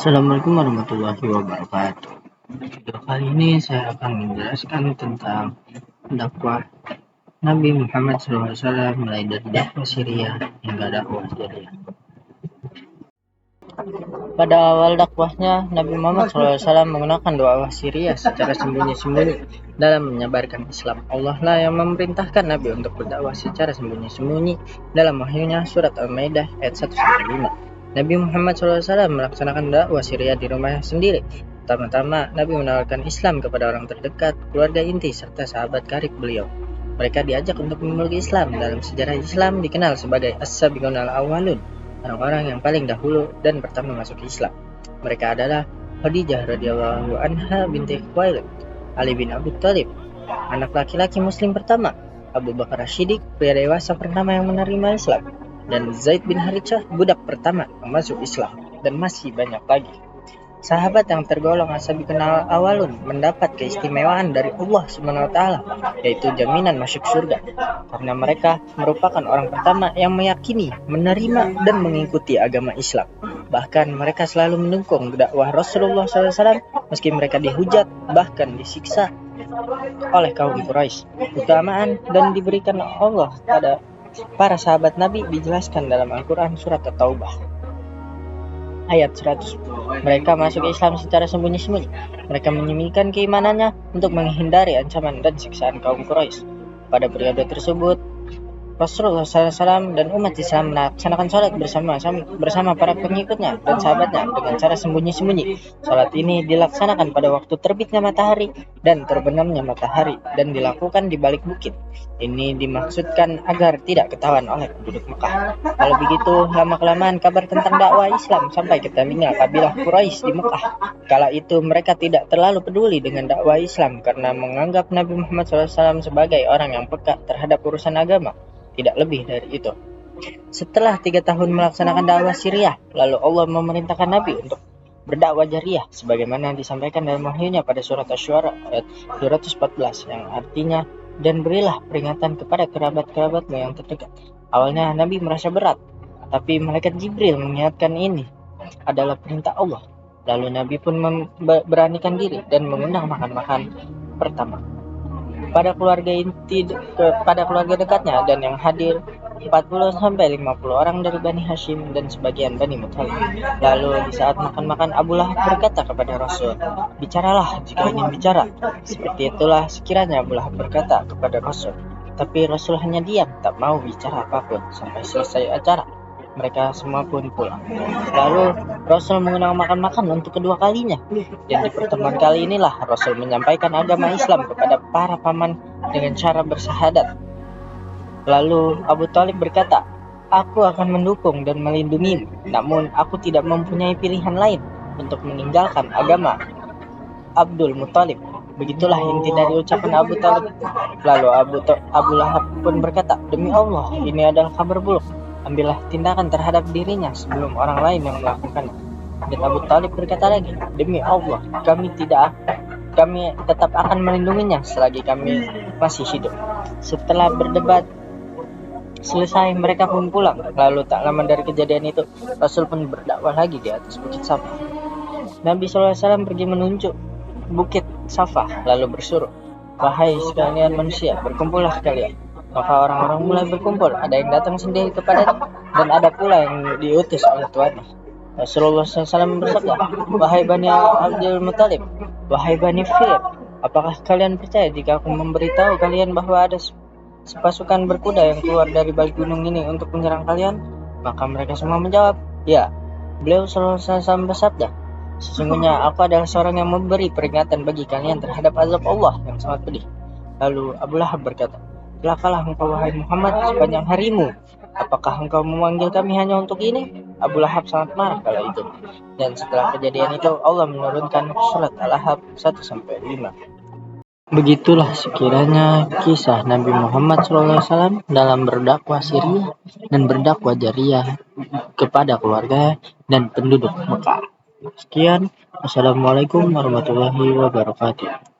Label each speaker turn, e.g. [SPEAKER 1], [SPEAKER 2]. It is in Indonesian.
[SPEAKER 1] Assalamualaikum warahmatullahi wabarakatuh. Video kali ini saya akan menjelaskan tentang dakwah Nabi Muhammad SAW mulai dari dakwah Syria hingga dakwah Syria. Pada awal dakwahnya, Nabi Muhammad SAW menggunakan dakwah Syria secara sembunyi-sembunyi dalam menyebarkan Islam. Allah lah yang memerintahkan Nabi untuk berdakwah secara sembunyi-sembunyi dalam wahyunya surat Al-Maidah ayat 1-5. Nabi Muhammad SAW melaksanakan dakwah Syria di rumahnya sendiri. Pertama-tama, Nabi menawarkan Islam kepada orang terdekat, keluarga inti, serta sahabat karib beliau. Mereka diajak untuk memeluk Islam. Dalam sejarah Islam dikenal sebagai As-Sabiqun al-Awwalun, orang-orang yang paling dahulu dan pertama masuk Islam. Mereka adalah Khadijah radhiyallahu anha binti Khuwailid, Ali bin Abi Thalib, anak laki-laki Muslim pertama, Abu Bakar As-Siddiq, pria dewasa pertama yang menerima Islam, dan Zaid bin Harithah, budak pertama yang masuk Islam, dan masih banyak lagi. Sahabat yang tergolong as-sabiqun al-awwalun mendapat keistimewaan dari Allah SWT, yaitu jaminan masuk surga, karena mereka merupakan orang pertama yang meyakini, menerima, dan mengikuti agama Islam. Bahkan mereka selalu mendukung dakwah Rasulullah SAW meski mereka dihujat, bahkan disiksa oleh kaum Quraisy. Keutamaan dan diberikan Allah pada para sahabat Nabi dijelaskan dalam Al-Quran surat At-Taubah ayat 100. Mereka masuk Islam secara sembunyi-sembunyi. Mereka menyembunyikan keimanannya untuk menghindari ancaman dan siksaan kaum Quraisy. Pada periode tersebut, Rasulullah SAW dan umat Islam melaksanakan sholat bersama para pengikutnya dan sahabatnya dengan cara sembunyi-sembunyi. Sholat ini dilaksanakan pada waktu terbitnya matahari dan terbenamnya matahari dan dilakukan di balik bukit. Ini dimaksudkan agar tidak ketahuan oleh penduduk Mekah. Kalau begitu, lama-kelamaan kabar tentang dakwah Islam sampai ke telinga kabilah Quraisy di Mekah. Kala itu mereka tidak terlalu peduli dengan dakwah Islam karena menganggap Nabi Muhammad SAW sebagai orang yang peka terhadap urusan agama. Tidak lebih dari itu. Setelah 3 tahun melaksanakan dakwah Syria, lalu Allah memerintahkan Nabi untuk berdakwah jariyah sebagaimana disampaikan dalam wahyunya pada surat Asy-Syu'ara ayat 214 yang artinya, dan berilah peringatan kepada kerabat-kerabatmu yang terdekat. Awalnya Nabi merasa berat, tapi malaikat Jibril mengingatkan ini adalah perintah Allah. Lalu Nabi pun beranikan diri dan mengundang makan-makan pertama pada keluarga dekatnya dan yang hadir 40-50 orang dari Bani Hashim dan sebagian Bani Muthalib. Lalu di saat makan-makan, Abu Lahab berkata kepada Rasul, "Bicaralah jika ingin bicara." Seperti itulah sekiranya Abu Lahab berkata kepada Rasul, tapi Rasul hanya diam, tak mau bicara apapun sampai selesai acara. Mereka semua pun pulang. Lalu Rasul mengundang makan-makan untuk kedua kalinya. Dan di pertemuan kali inilah Rasul menyampaikan agama Islam kepada para paman dengan cara bersahadat. Lalu Abu Thalib berkata, "Aku akan mendukung dan melindungimu, namun aku tidak mempunyai pilihan lain untuk meninggalkan agama Abdul Muthalib." Begitulah yang tidak diucapkan Abu Thalib. Lalu Abu Lahab pun berkata, "Demi Allah, ini adalah kabar buruk. Ambillah tindakan terhadap dirinya sebelum orang lain yang melakukannya." Dan Abu Thalib berkata lagi, "Demi Allah, kami tetap akan melindunginya selagi kami masih hidup." Setelah berdebat selesai, mereka pun pulang. Lalu tak lama dari kejadian itu, Rasul pun berdakwah lagi di atas bukit Safa. Nabi SAW pergi menunjuk bukit Safa lalu bersuruh, "Wahai sekalian manusia, berkumpullah kalian." Maka orang-orang mulai berkumpul, ada yang datang sendiri kepadanya dan ada pula yang diutus oleh tuannya. Rasulullah SAW bersabda, "Wahai Bani Abdul Muthalib, wahai Bani Fir, apakah kalian percaya jika aku memberitahu kalian bahwa ada sepasukan berkuda yang keluar dari balik gunung ini untuk menyerang kalian?" Maka mereka semua menjawab, "Ya." Beliau SAW bersabda, "Sesungguhnya aku adalah seorang yang memberi peringatan bagi kalian terhadap azab Allah yang sangat pedih." Lalu Abu Lahab berkata, "Celakalah engkau wahai Muhammad sepanjang harimu. Apakah engkau memanggil kami hanya untuk ini?" Abu Lahab sangat marah kala itu. Dan setelah kejadian itu Allah menurunkan surat Al-Ahzab 1-5. Begitulah sekiranya kisah Nabi Muhammad SAW dalam berdakwah Syria dan berdakwah jariyah kepada keluarga dan penduduk Mekah. Sekian, Assalamualaikum warahmatullahi wabarakatuh.